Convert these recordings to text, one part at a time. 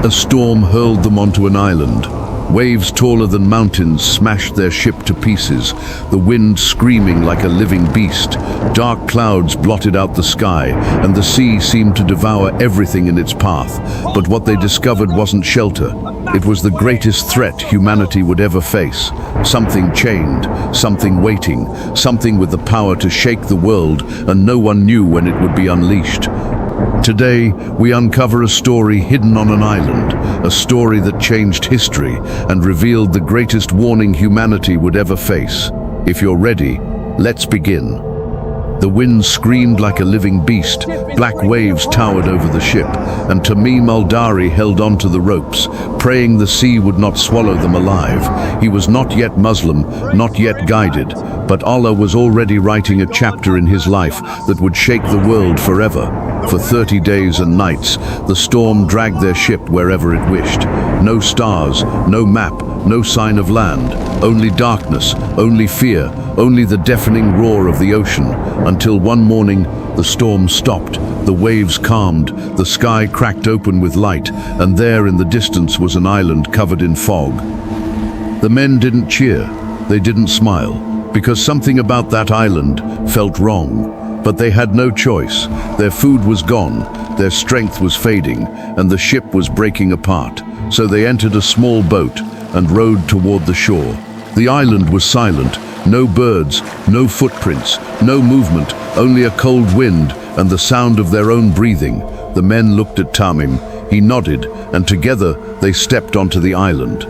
A storm hurled them onto an island. Waves taller than mountains smashed their ship to pieces, the wind screaming like a living beast. Dark clouds blotted out the sky, and the sea seemed to devour everything in its path. But what they discovered wasn't shelter. It was the greatest threat humanity would ever face. Something chained, something waiting, something with the power to shake the world, and no one knew when it would be unleashed. Today, we uncover a story hidden on an island, a story that changed history and revealed the greatest warning humanity would ever face. If you're ready, let's begin. The wind screamed like a living beast, black waves towered over the ship, and Tamim al-Dari held on to the ropes, praying the sea would not swallow them alive. He was not yet Muslim, not yet guided, but Allah was already writing a chapter in his life that would shake the world forever. For 30 days and nights, the storm dragged their ship wherever it wished. No stars, no map, no sign of land, only darkness, only fear, only the deafening roar of the ocean, until one morning the storm stopped, the waves calmed, the sky cracked open with light, and there in the distance was an island covered in fog. The men didn't cheer, they didn't smile, because something about that island felt wrong. But they had no choice. Their food was gone, their strength was fading, and the ship was breaking apart. So they entered a small boat and rowed toward the shore. The island was silent, no birds, no footprints, no movement, only a cold wind and the sound of their own breathing. The men looked at Tamim. He nodded, and together they stepped onto the island.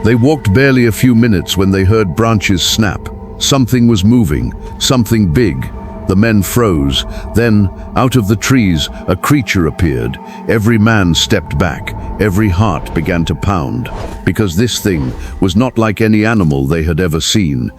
They walked barely a few minutes when they heard branches snap. Something was moving, something big. The men froze. Then, out of the trees, a creature appeared. Every man stepped back. Every heart began to pound, because this thing was not like any animal they had ever seen.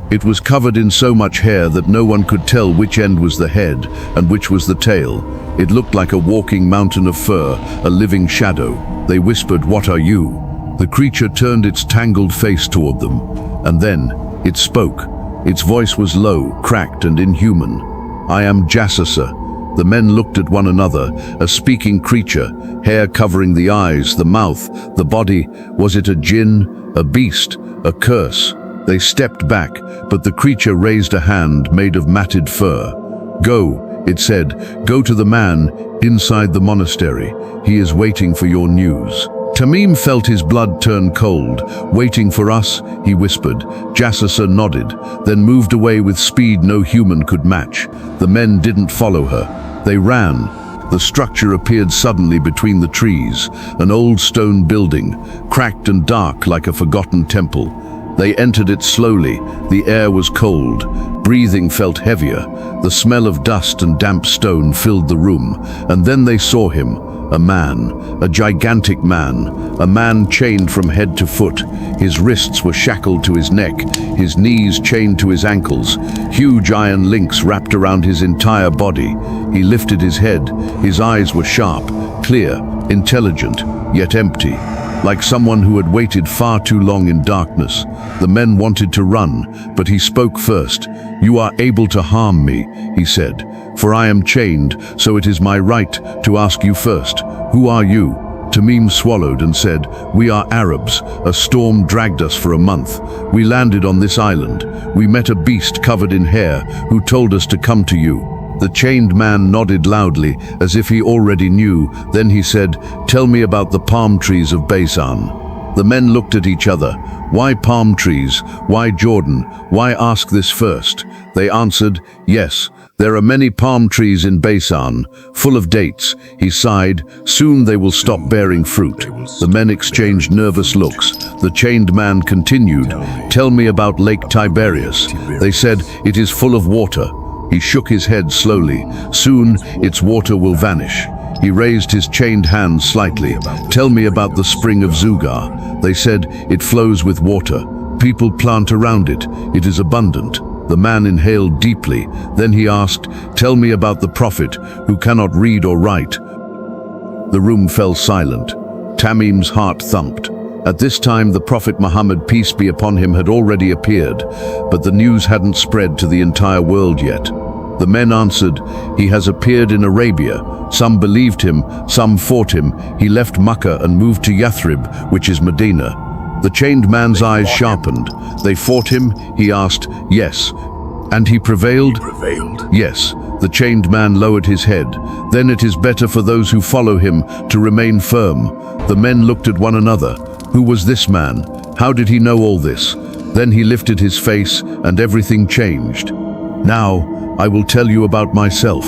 It was covered in so much hair that no one could tell which end was the head and which was the tail. It looked like a walking mountain of fur, a living shadow. They whispered, "What are you?" The creature turned its tangled face toward them, and then it spoke. Its voice was low, cracked, and inhuman. "I am Jassasah." The men looked at one another, a speaking creature, hair covering the eyes, the mouth, the body. Was it a jinn, a beast, a curse? They stepped back, but the creature raised a hand made of matted fur. "Go," it said, "go to the man inside the monastery. He is waiting for your news." Tamim felt his blood turn cold. "Waiting for us?" he whispered. Jassasah nodded, then moved away with speed no human could match. The men didn't follow her. They ran. The structure appeared suddenly between the trees, an old stone building, cracked and dark like a forgotten temple. They entered it slowly. The air was cold. Breathing felt heavier. The smell of dust and damp stone filled the room. And then they saw him. A man, a gigantic man, a man chained from head to foot. His wrists were shackled to his neck, his knees chained to his ankles, huge iron links wrapped around his entire body. He lifted his head. His eyes were sharp, clear, intelligent, yet empty, like someone who had waited far too long in darkness. The men wanted to run, but he spoke first. "You are able to harm me," he said, "for I am chained, so it is my right to ask you first. Who are you?" Tamim swallowed and said, "We are Arabs. A storm dragged us for a month. We landed on this island. We met a beast covered in hair who told us to come to you." The chained man nodded loudly, as if he already knew. Then he said, "Tell me about the palm trees of Baysan." The men looked at each other. "Why palm trees? Why Jordan? Why ask this first?" They answered, "Yes, there are many palm trees in Baysan, full of dates." He sighed. "Soon they will stop bearing fruit." The men exchanged nervous looks. The chained man continued, "Tell me about Lake Tiberias." They said, "It is full of water." He shook his head slowly. "Soon its water will vanish." He raised his chained hand slightly. "Tell me about the spring of Zugar." They said, "It flows with water. People plant around it. It is abundant." The man inhaled deeply. Then he asked, "Tell me about the prophet who cannot read or write." The room fell silent. Tamim's heart thumped. At this time, the Prophet Muhammad, peace be upon him, had already appeared, but the news hadn't spread to the entire world yet. The men answered, "He has appeared in Arabia." Some believed him, some fought him. He left Makkah and moved to Yathrib, which is Medina. The chained man's eyes sharpened. They fought him, he asked. Yes. And he prevailed? Yes. The chained man lowered his head. Then it is better for those who follow him to remain firm. The men looked at one another. Who was this man? How did he know all this? Then he lifted his face and everything changed. Now, I will tell you about myself.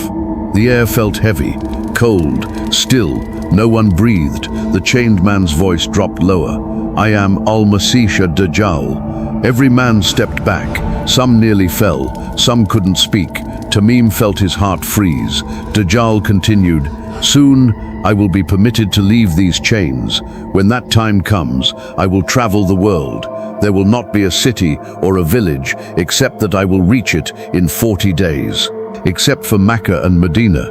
The air felt heavy, cold, still. No one breathed. The chained man's voice dropped lower. I am al-Masih ad-Dajjal. Every man stepped back. Some nearly fell. Some couldn't speak. Tamim felt his heart freeze. Dajjal continued, "Soon I will be permitted to leave these chains. When that time comes, I will travel the world. There will not be a city or a village, except that I will reach it in 40 days. Except for Makkah and Medina.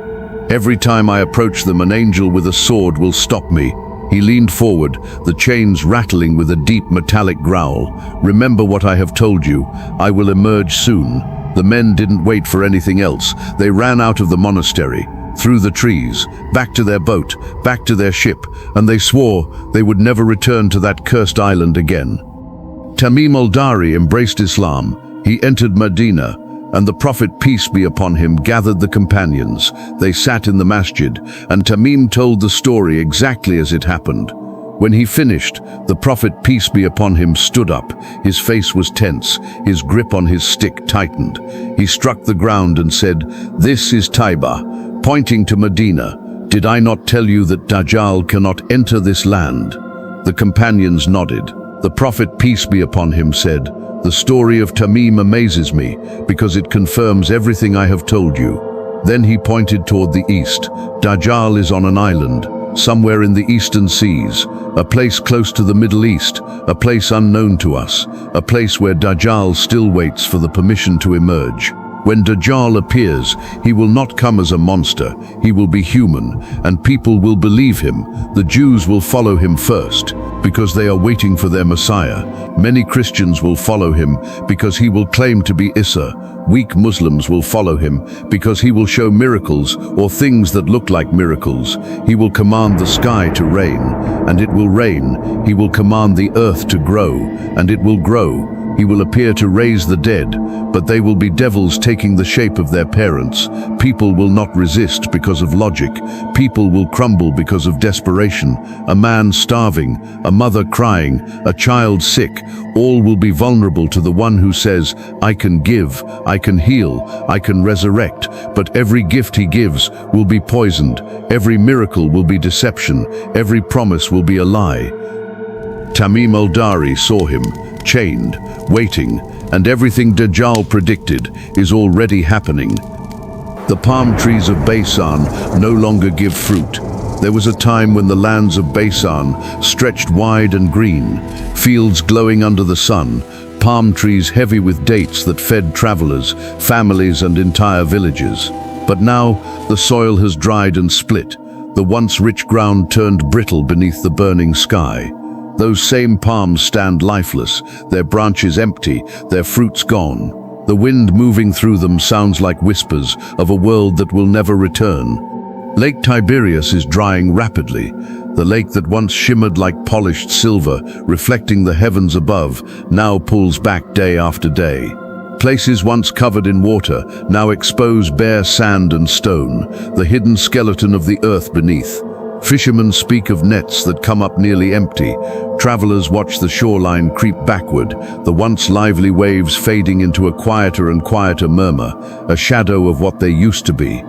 Every time I approach them, an angel with a sword will stop me." He leaned forward, the chains rattling with a deep metallic growl. "Remember what I have told you. I will emerge soon." The men didn't wait for anything else. They ran out of the monastery, through the trees, back to their boat, back to their ship, and they swore they would never return to that cursed island again. Tamim al-Dari embraced Islam. He entered Medina, and the Prophet, peace be upon him, gathered the companions. They sat in the masjid, and Tamim told the story exactly as it happened. When he finished, the Prophet, peace be upon him, stood up. His face was tense, his grip on his stick tightened. He struck the ground and said, "This is Taibah," pointing to Medina. "Did I not tell you that Dajjal cannot enter this land?" The companions nodded. The Prophet, peace be upon him, said, "The story of Tamim amazes me, because it confirms everything I have told you." Then he pointed toward the east. "Dajjal is on an island, somewhere in the eastern seas, a place close to the Middle East, a place unknown to us, a place where Dajjal still waits for the permission to emerge. When Dajjal appears, he will not come as a monster, he will be human, and people will believe him. The Jews will follow him first, because they are waiting for their Messiah. Many Christians will follow him, because he will claim to be Isa. Weak Muslims will follow him, because he will show miracles or things that look like miracles. He will command the sky to rain, and it will rain. He will command the earth to grow, and it will grow. He will appear to raise the dead, but they will be devils taking the shape of their parents. People will not resist because of logic. People will crumble because of desperation. A man starving, a mother crying, a child sick, all will be vulnerable to the one who says, "I can give, I can heal, I can resurrect," but every gift he gives will be poisoned. Every miracle will be deception. Every promise will be a lie. Tamim al-Dari saw him, chained, waiting, and everything Dajjal predicted is already happening. The palm trees of Baysan no longer give fruit. There was a time when the lands of Baysan stretched wide and green, fields glowing under the sun, palm trees heavy with dates that fed travelers, families, and entire villages. But now the soil has dried and split. The once rich ground turned brittle beneath the burning sky. Those same palms stand lifeless, their branches empty, their fruits gone. The wind moving through them sounds like whispers of a world that will never return. Lake Tiberias is drying rapidly. The lake that once shimmered like polished silver, reflecting the heavens above, now pulls back day after day. Places once covered in water now expose bare sand and stone, the hidden skeleton of the earth beneath. Fishermen speak of nets that come up nearly empty. Travelers watch the shoreline creep backward, the once lively waves fading into a quieter and quieter murmur, a shadow of what they used to be.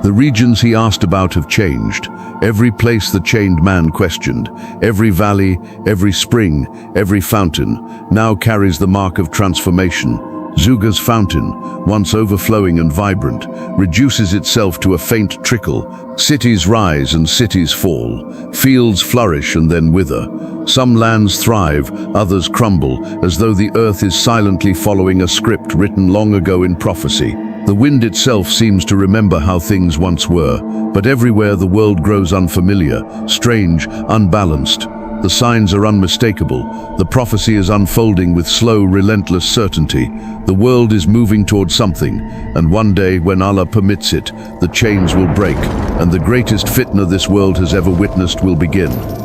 The regions he asked about have changed. Every place the chained man questioned, every valley, every spring, every fountain, now carries the mark of transformation. Zuga's fountain, once overflowing and vibrant, reduces itself to a faint trickle. Cities rise and cities fall. Fields flourish and then wither. Some lands thrive, others crumble, as though the earth is silently following a script written long ago in prophecy. The wind itself seems to remember how things once were, but everywhere the world grows unfamiliar, strange, unbalanced. The signs are unmistakable. The prophecy is unfolding with slow, relentless certainty. The world is moving towards something, and one day, when Allah permits it, the chains will break, and the greatest fitnah this world has ever witnessed will begin.